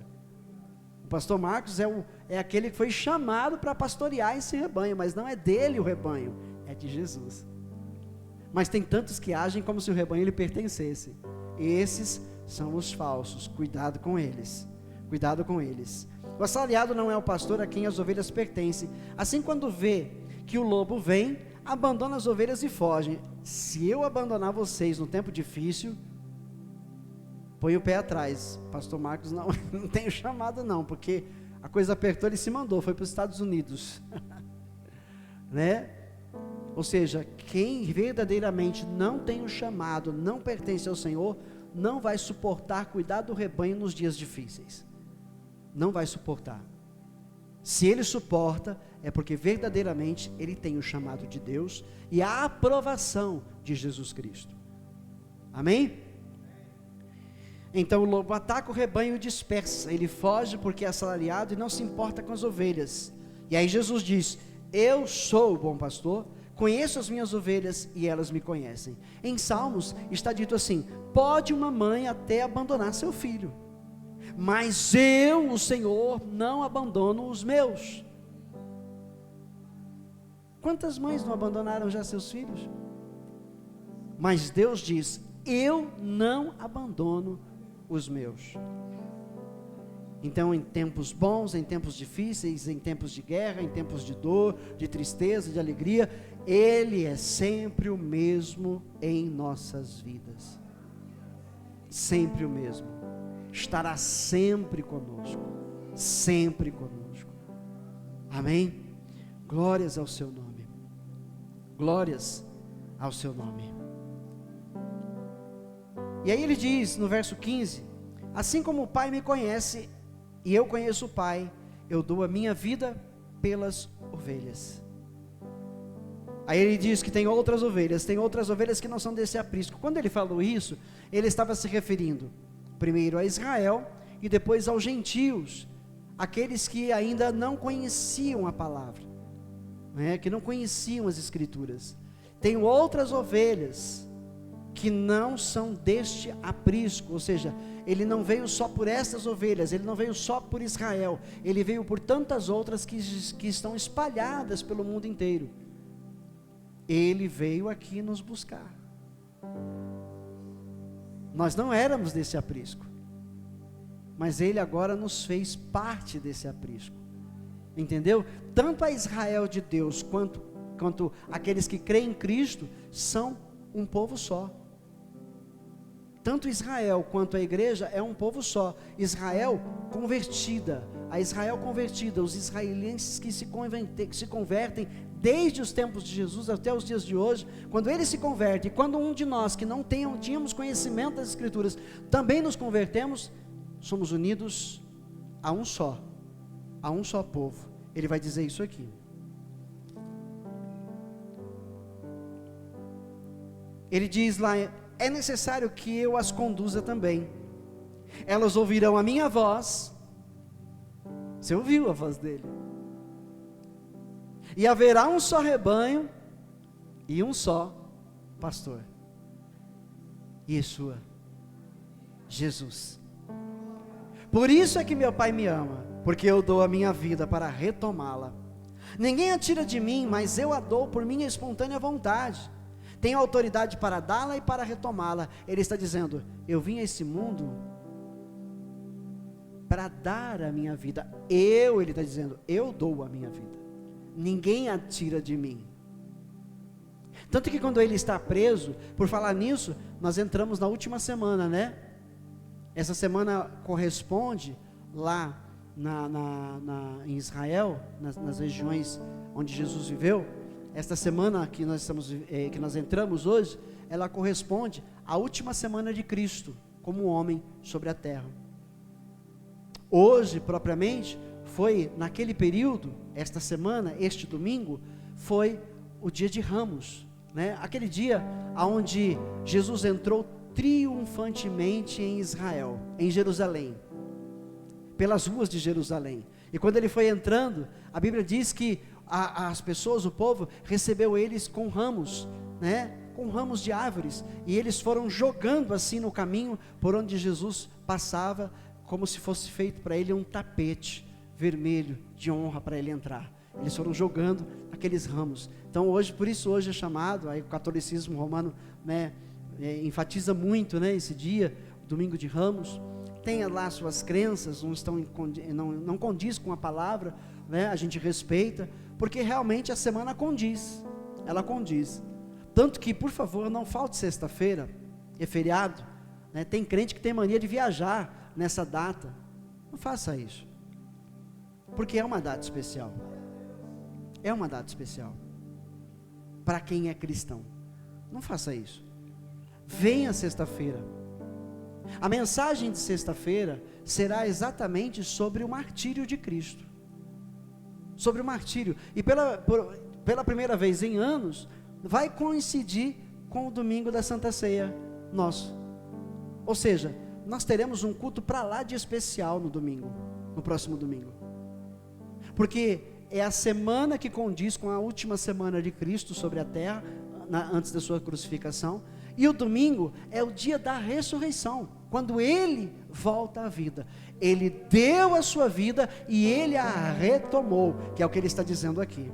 O pastor Marcos é aquele que foi chamado para pastorear esse rebanho, mas não é dele o rebanho, é de Jesus. Mas tem tantos que agem como se o rebanho lhe pertencesse. Esses são os falsos. Cuidado com eles. Cuidado com eles. O assalariado não é o pastor a quem as ovelhas pertencem. Assim, quando vê que o lobo vem, abandona as ovelhas e foge. Se eu abandonar vocês no tempo difícil, põe o pé atrás. Pastor Marcos não tem o chamado não, porque a coisa apertou, ele se mandou, foi para os Estados Unidos. Né? Ou seja, quem verdadeiramente não tem o chamado, não pertence ao Senhor, não vai suportar cuidar do rebanho nos dias difíceis. Não vai suportar. Se ele suporta, é porque verdadeiramente ele tem o chamado de Deus e a aprovação de Jesus Cristo. Amém? Então o lobo ataca o rebanho e dispersa. Ele foge porque é assalariado e não se importa com as ovelhas. E aí Jesus diz: eu sou o bom pastor, conheço as minhas ovelhas e elas me conhecem. Em Salmos está dito assim: pode uma mãe até abandonar seu filho, mas eu, o Senhor, não abandono os meus. Quantas mães não abandonaram já seus filhos? Mas Deus diz: eu não abandono os meus. Então, em tempos bons, em tempos difíceis, em tempos de guerra, em tempos de dor, de tristeza, de alegria, Ele é sempre o mesmo em nossas vidas. Sempre o mesmo. Estará sempre conosco. Sempre conosco. Amém? Glórias ao seu nome. Glórias ao seu nome. E aí ele diz no verso 15: assim como o Pai me conhece e eu conheço o Pai, eu dou a minha vida pelas ovelhas. Aí ele diz que tem outras ovelhas que não são desse aprisco. Quando ele falou isso, ele estava se referindo primeiro a Israel e depois aos gentios, aqueles que ainda não conheciam a palavra, né, que não conheciam as escrituras. Tem outras ovelhas que não são deste aprisco, ou seja, ele não veio só por essas ovelhas, ele não veio só por Israel, ele veio por tantas outras que estão espalhadas pelo mundo inteiro. Ele veio aqui nos buscar. Nós não éramos desse aprisco, mas ele agora nos fez parte desse aprisco, entendeu? Tanto a Israel de Deus, quanto aqueles que creem em Cristo, são um povo só. Tanto Israel quanto a igreja é um povo só. Israel convertida, a Israel convertida, os israelenses que se convertem desde os tempos de Jesus até os dias de hoje. Quando eles se convertem, quando um de nós que não tínhamos conhecimento das escrituras, também nos convertemos, somos unidos a um só povo. Ele vai dizer isso aqui. Ele diz lá: é necessário que eu as conduza também. Elas ouvirão a minha voz. Você ouviu a voz dele? E haverá um só rebanho e um só pastor. Yeshua. Jesus. Por isso é que meu Pai me ama, porque eu dou a minha vida para retomá-la. Ninguém a tira de mim, mas eu a dou por minha espontânea vontade. Tenho autoridade para dá-la e para retomá-la. Ele está dizendo, eu vim a esse mundo para dar a minha vida. Ele está dizendo, eu dou a minha vida. Ninguém a tira de mim. Tanto que quando ele está preso, por falar nisso, nós entramos na última semana, né? Essa semana corresponde lá em Israel, nas regiões onde Jesus viveu. Esta semana que nós entramos hoje, ela corresponde à última semana de Cristo, como homem sobre a terra. Hoje, propriamente, foi naquele período, esta semana, este domingo, foi o dia de Ramos, né? Aquele dia onde Jesus entrou triunfantemente em Israel, em Jerusalém, pelas ruas de Jerusalém. E quando ele foi entrando, a Bíblia diz que as pessoas, o povo, recebeu eles com ramos, né? Com ramos de árvores, e eles foram jogando assim no caminho por onde Jesus passava, como se fosse feito para ele um tapete vermelho de honra para ele entrar. Eles foram jogando aqueles ramos. Então hoje, por isso hoje é chamado, aí o catolicismo romano, né, enfatiza muito, né, esse dia, domingo de Ramos. Tem lá suas crenças, não condiz com a palavra, né, a gente respeita, porque realmente a semana condiz, ela condiz. Tanto que, por favor, não falte sexta-feira, é feriado, né, tem crente que tem mania de viajar nessa data. Não faça isso, porque é uma data especial. É uma data especial para quem é cristão. Não faça isso. Venha sexta-feira. A mensagem de sexta-feira será exatamente sobre o martírio de Cristo. Sobre o martírio. E pela primeira vez em anos, vai coincidir com o domingo da Santa Ceia nosso. Ou seja, nós teremos um culto para lá de especial no domingo, no próximo domingo. Porque é a semana que condiz com a última semana de Cristo sobre a terra, antes da sua crucificação. E o domingo é o dia da ressurreição, quando ele volta à vida. Ele deu a sua vida e ele a retomou, que é o que ele está dizendo aqui.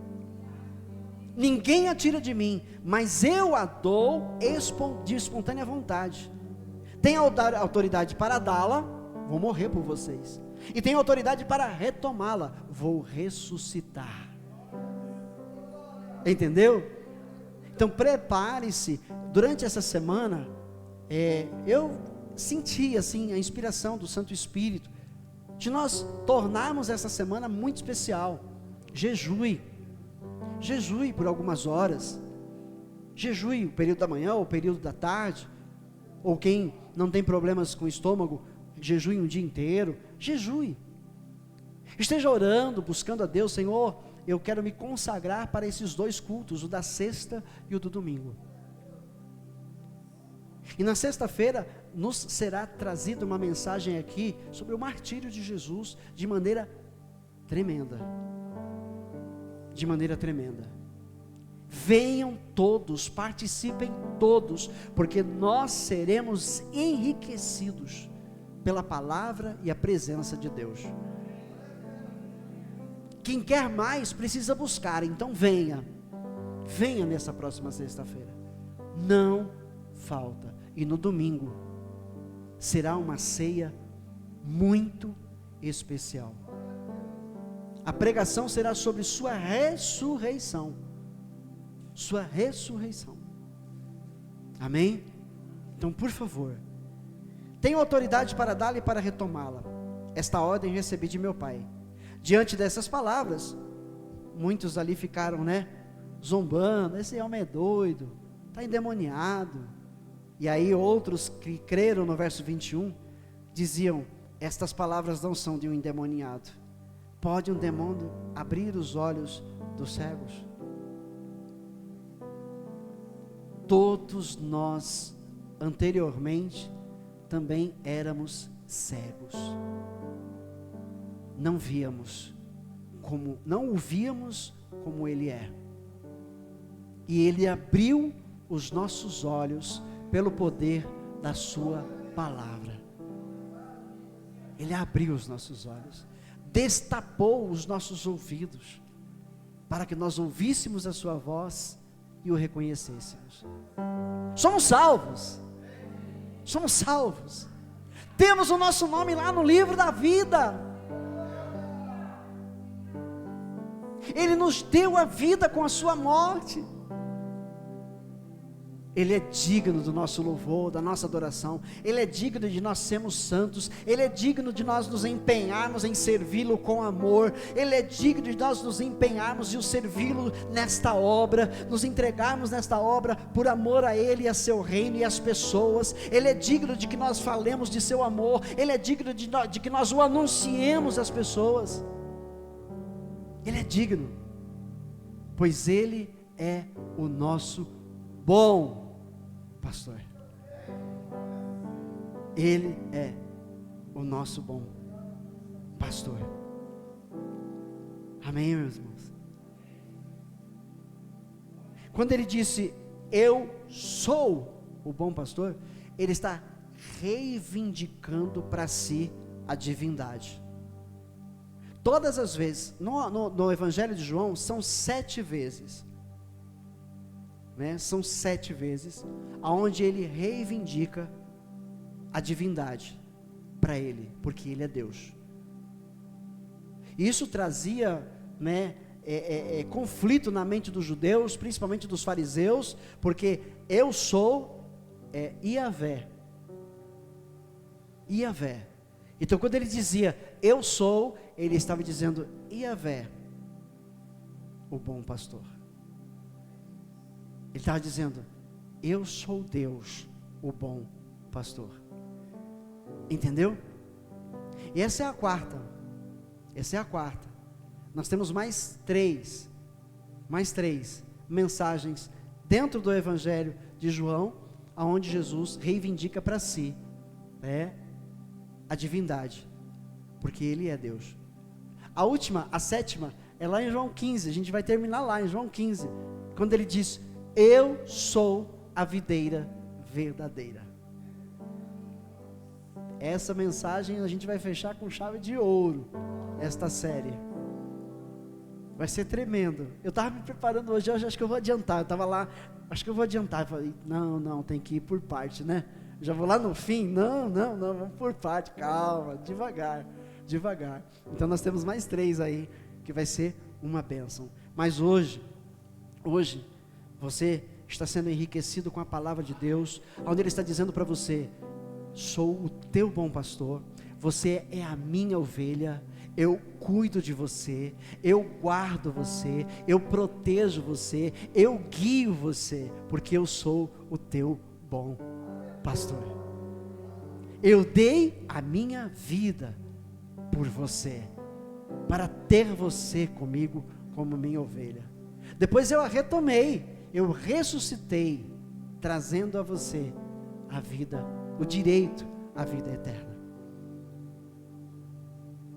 Ninguém a tira de mim, mas eu a dou de espontânea vontade. Tenho autoridade para dá-la, vou morrer por vocês. E tenho autoridade para retomá-la, vou ressuscitar. Entendeu? Então prepare-se. Durante essa semana, eu senti assim a inspiração do Santo Espírito, de nós tornarmos essa semana muito especial. Jejue por algumas horas, jejue o período da manhã ou o período da tarde, ou quem não tem problemas com o estômago, jejue um dia inteiro, jejue, esteja orando, buscando a Deus. Senhor, eu quero me consagrar para esses dois cultos, o da sexta e o do domingo. E na sexta-feira nos será trazida uma mensagem aqui sobre o martírio de Jesus de maneira tremenda. De maneira tremenda. Venham todos, participem todos, porque nós seremos enriquecidos pela palavra e a presença de Deus. Quem quer mais precisa buscar, então venha nessa próxima sexta-feira, não falta. E no domingo será uma ceia muito especial. A pregação será sobre sua ressurreição. Sua ressurreição. Amém? Então, por favor, tenho autoridade para dá-la e para retomá-la. Esta ordem recebi de meu Pai. Diante dessas palavras, muitos ali ficaram, zombando. Esse homem é doido, está endemoniado. E aí outros que creram no verso 21, diziam, estas palavras não são de um endemoniado. Pode um demônio abrir os olhos dos cegos? Todos nós, anteriormente, também éramos cegos. Não o víamos como Ele é. E Ele abriu os nossos olhos pelo poder da sua palavra. Ele abriu os nossos olhos, destapou os nossos ouvidos, para que nós ouvíssemos a sua voz e o reconhecêssemos. Somos salvos, somos salvos, temos o nosso nome lá no livro da vida. Ele nos deu a vida com a sua morte. Ele é digno do nosso louvor, da nossa adoração. Ele é digno de nós sermos santos. Ele é digno de nós nos empenharmos em servi-lo com amor. Ele é digno de nós nos empenharmos e o servi-lo nesta obra, nos entregarmos nesta obra por amor a Ele e a seu reino e às pessoas. Ele é digno de que nós falemos de seu amor. Ele é digno de que nós o anunciemos às pessoas. Ele é digno, pois Ele é o nosso bom pastor. Ele é o nosso bom pastor. Amém, meus irmãos? Quando ele disse, eu sou o bom pastor, ele está reivindicando para si a divindade. Todas as vezes, no Evangelho de João, são 7 vezes, né? São 7 vezes, aonde ele reivindica a divindade para ele, porque ele é Deus. E isso trazia, né, conflito na mente dos judeus, principalmente dos fariseus, porque eu sou Iavé. Iavé. Então quando ele dizia, eu sou, ele estava dizendo, Iavé, o bom pastor. Ele estava dizendo, eu sou Deus, o bom pastor. Entendeu? E essa é a quarta. Essa é a quarta. Nós temos mais três mensagens dentro do Evangelho de João, aonde Jesus reivindica para si, a divindade, porque Ele é Deus. A última, a sétima, é lá em João 15, a gente vai terminar lá em João 15, quando ele diz, eu sou a videira verdadeira. Essa mensagem a gente vai fechar com chave de ouro, esta série, vai ser tremendo. Eu estava me preparando hoje, acho que eu vou adiantar, eu estava lá, acho que eu vou adiantar, eu falei, não, tem que ir por parte, né? Já vou lá no fim, não, vamos por parte, calma, devagar. Então nós temos mais 3 aí, que vai ser uma bênção. Mas hoje, você está sendo enriquecido com a palavra de Deus, onde Ele está dizendo para você, sou o teu bom pastor, você é a minha ovelha, eu cuido de você, eu guardo você, eu protejo você, eu guio você, porque eu sou o teu bom pastor. Eu dei a minha vida por você, para ter você comigo como minha ovelha. Depois eu a retomei, eu ressuscitei, trazendo a você a vida, o direito à vida eterna.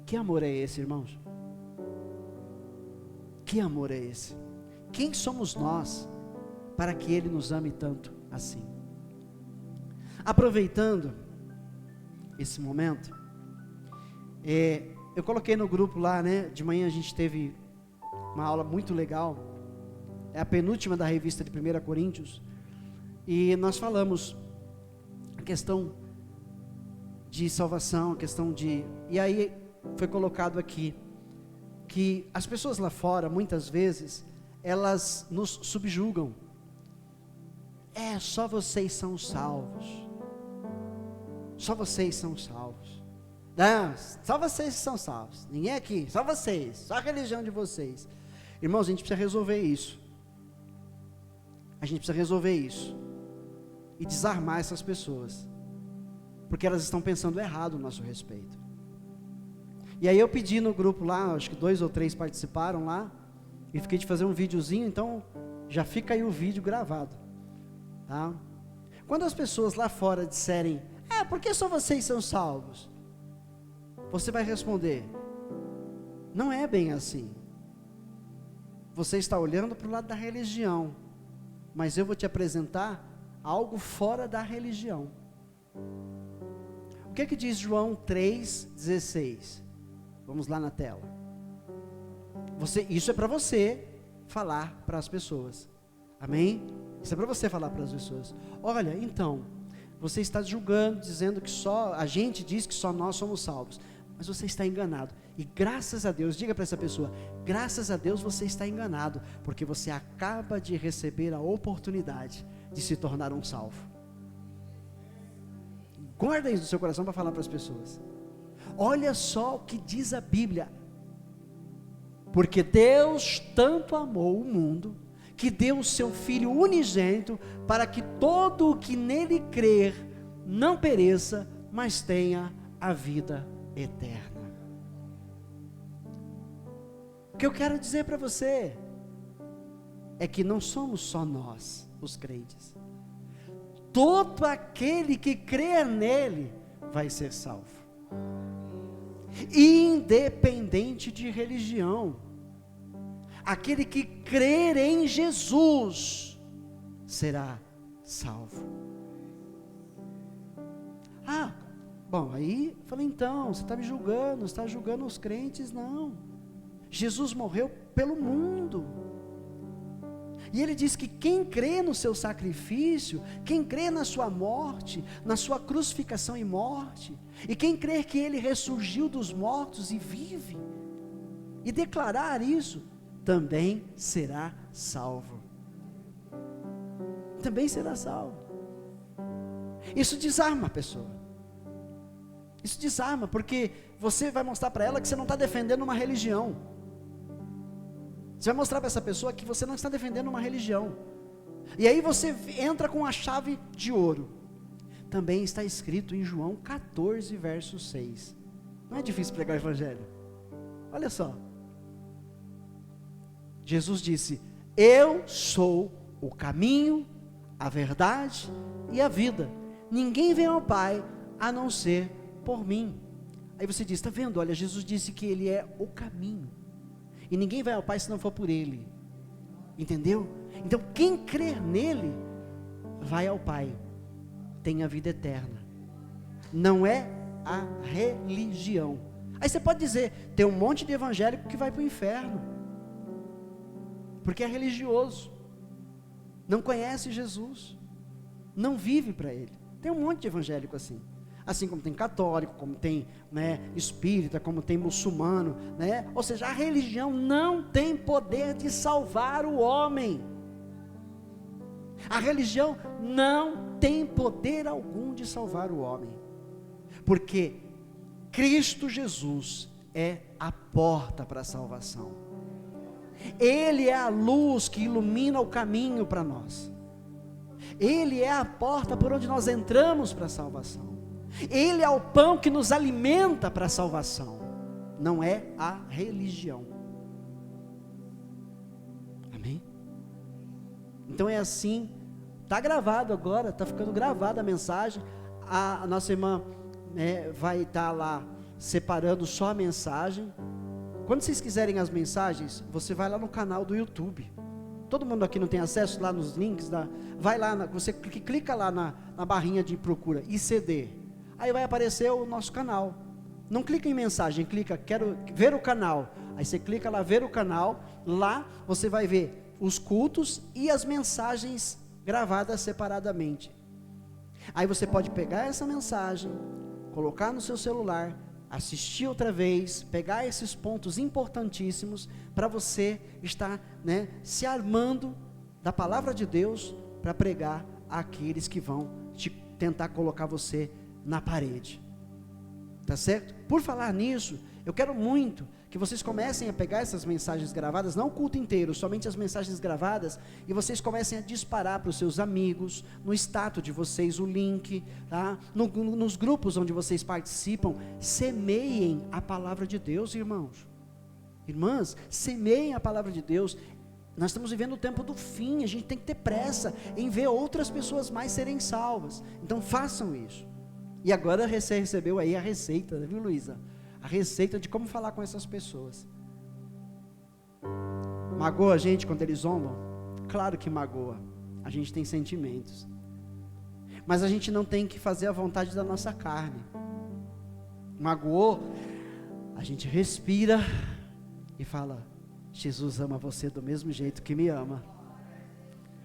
Que amor é esse, irmãos? Que amor é esse? Quem somos nós para que Ele nos ame tanto assim? Aproveitando esse momento, eu coloquei no grupo lá, né? De manhã a gente teve uma aula muito legal, é a penúltima da revista de 1 Coríntios, e nós falamos a questão de salvação, a questão de, e aí foi colocado aqui, que as pessoas lá fora, muitas vezes, elas nos subjugam, só vocês são salvos, só vocês são salvos, não, só vocês são salvos, ninguém aqui, só vocês, só a religião de vocês. Irmãos, a gente precisa resolver isso, e desarmar essas pessoas, porque elas estão pensando errado no nosso respeito. E aí eu pedi no grupo lá, acho que 2 ou 3 participaram lá, e fiquei de fazer um videozinho, então já fica aí o vídeo gravado, tá? Quando as pessoas lá fora disserem, por que só vocês são salvos? Você vai responder, não é bem assim. Você está olhando para o lado da religião, mas eu vou te apresentar algo fora da religião. que diz João 3,16? Vamos lá na tela. Isso é para você falar para as pessoas. Amém? Isso é para você falar para as pessoas. Olha, então, você está julgando, dizendo que só, a gente diz que só nós somos salvos. Mas você está enganado. E graças a Deus, diga para essa pessoa, graças a Deus você está enganado, porque você acaba de receber a oportunidade de se tornar um salvo. Guarda isso no seu coração para falar para as pessoas. Olha só o que diz a Bíblia. Porque Deus tanto amou o mundo, que deu o seu Filho unigênito, para que todo o que nele crer, não pereça, mas tenha a vida eterna. O que eu quero dizer para você, é que não somos só nós, os crentes. Todo aquele que crer nele, vai ser salvo. Independente de religião. Aquele que crer em Jesus, será salvo. Bom, aí, falei, então, você está me julgando, você está julgando os crentes? Não, Jesus morreu pelo mundo, e ele diz que quem crê no seu sacrifício, quem crê na sua morte, na sua crucificação e morte, e quem crê que ele ressurgiu dos mortos e vive, e declarar isso, também será salvo. Também será salvo. Isso desarma a pessoa. Isso desarma, porque você vai mostrar para ela que você não está defendendo uma religião. Você vai mostrar para essa pessoa que você não está defendendo uma religião. E aí você entra com a chave de ouro. Também está escrito em João 14, verso 6. Não é difícil pregar o evangelho. Olha só. Jesus disse: eu sou o caminho, a verdade e a vida. Ninguém vem ao Pai a não ser por mim. Aí você diz, está vendo? Olha, Jesus disse que ele é o caminho. E ninguém vai ao Pai se não for por ele. Entendeu? Então quem crer nele, vai ao Pai. Tem a vida eterna. Não é a religião. Aí você pode dizer, tem um monte de evangélico que vai para o inferno. Porque é religioso, não conhece Jesus, não vive para ele. Tem um monte de evangélico assim como tem católico, como tem espírita, como tem muçulmano, ou seja, a religião não tem poder de salvar o homem. A religião não tem poder algum de salvar o homem, porque Cristo Jesus é a porta para a salvação. Ele é a luz que ilumina o caminho para nós. Ele é a porta por onde nós entramos para a salvação. Ele é o pão que nos alimenta para a salvação. Não é a religião. Amém? Então é assim. Está gravado agora, está ficando gravada a mensagem. A nossa irmã vai estar lá separando só a mensagem. Quando vocês quiserem as mensagens, você vai lá no canal do YouTube. Todo mundo aqui não tem acesso lá nos links, vai lá, você clica lá na barrinha de procura, ICD. Aí vai aparecer o nosso canal. Não clica em mensagem, clica, quero ver o canal. Aí você clica lá, ver o canal. Lá você vai ver os cultos e as mensagens gravadas separadamente. Aí você pode pegar essa mensagem, colocar no seu celular, assistir outra vez, pegar esses pontos importantíssimos para você estar se armando da palavra de Deus para pregar àqueles que vão tentar colocar você na parede. Tá certo? Por falar nisso, eu quero muito que vocês comecem a pegar essas mensagens gravadas, não o culto inteiro, somente as mensagens gravadas, e vocês comecem a disparar para os seus amigos, no status de vocês o link, tá? Nos grupos onde vocês participam. Semeiem a palavra de Deus, irmãos, irmãs, semeiem a palavra de Deus. Nós estamos vivendo o tempo do fim, a gente tem que ter pressa em ver outras pessoas mais serem salvas, então façam isso. E agora você recebeu aí a receita, viu, Luísa? A receita de como falar com essas pessoas. Magoa a gente quando eles zombam? Claro que magoa, a gente tem sentimentos, mas a gente não tem que fazer a vontade da nossa carne, magoou, a gente respira e fala: Jesus ama você do mesmo jeito que me ama.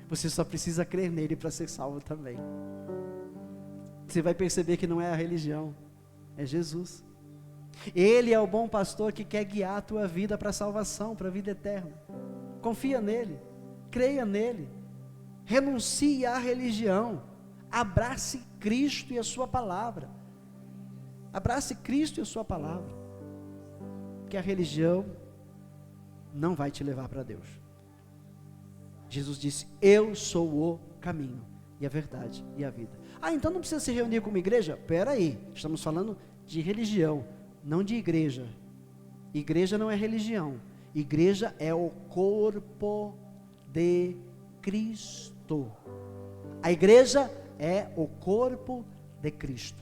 Você só precisa crer nele para ser salvo também. Você vai perceber que não é a religião, é Jesus. Ele é o bom pastor que quer guiar a tua vida para a salvação, para a vida eterna. Confia nele, creia nele, renuncie à religião, abrace Cristo e a sua palavra. Abrace Cristo e a sua palavra, porque a religião não vai te levar para Deus. Jesus disse: eu sou o caminho e a verdade e a vida. Então não precisa se reunir como igreja? Espera aí, estamos falando de religião, não de igreja. Igreja não é religião, igreja é o corpo de Cristo. A igreja é o corpo de Cristo.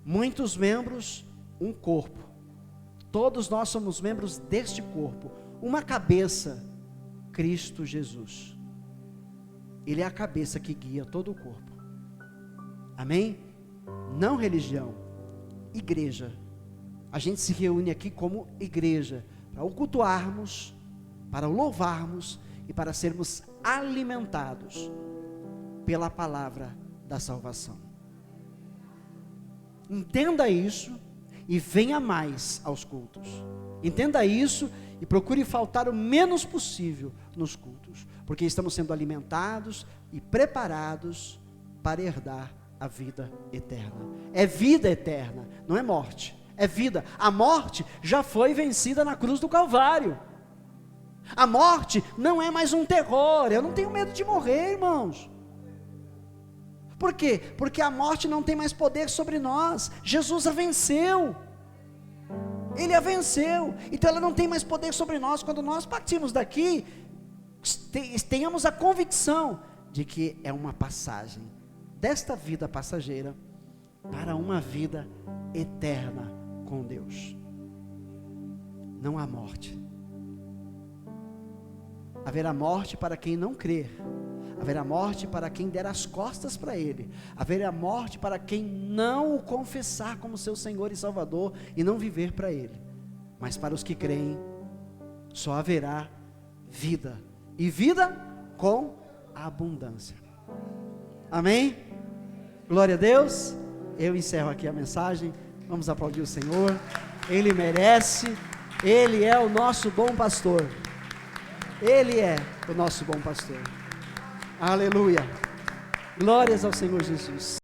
Muitos membros, um corpo. Todos nós somos membros deste corpo. Uma cabeça, Cristo Jesus. Ele é a cabeça que guia todo o corpo. Amém? Não religião, igreja. A gente se reúne aqui como igreja, para o cultuarmos, para o louvarmos e para sermos alimentados pela palavra da salvação. Entenda isso e venha mais aos cultos. Entenda isso e procure faltar o menos possível nos cultos, porque estamos sendo alimentados e preparados para herdar a vida eterna. É vida eterna, não é morte, é vida. A morte já foi vencida na cruz do Calvário. A morte não é mais um terror. Eu não tenho medo de morrer, irmãos. Por quê? Porque a morte não tem mais poder sobre nós. Jesus a venceu. Ele a venceu. Então ela não tem mais poder sobre nós. Quando nós partimos daqui, tenhamos a convicção de que é uma passagem desta vida passageira para uma vida eterna com Deus. Não há morte. Haverá morte para quem não crer. Haverá morte para quem der as costas para Ele. Haverá morte para quem não o confessar como seu Senhor e Salvador e não viver para Ele. Mas para os que creem, só haverá vida. E vida com abundância. Amém? Glória a Deus. Eu encerro aqui a mensagem. Vamos aplaudir o Senhor. Ele merece. Ele é o nosso bom pastor. Ele é o nosso bom pastor. Aleluia. Glórias ao Senhor Jesus.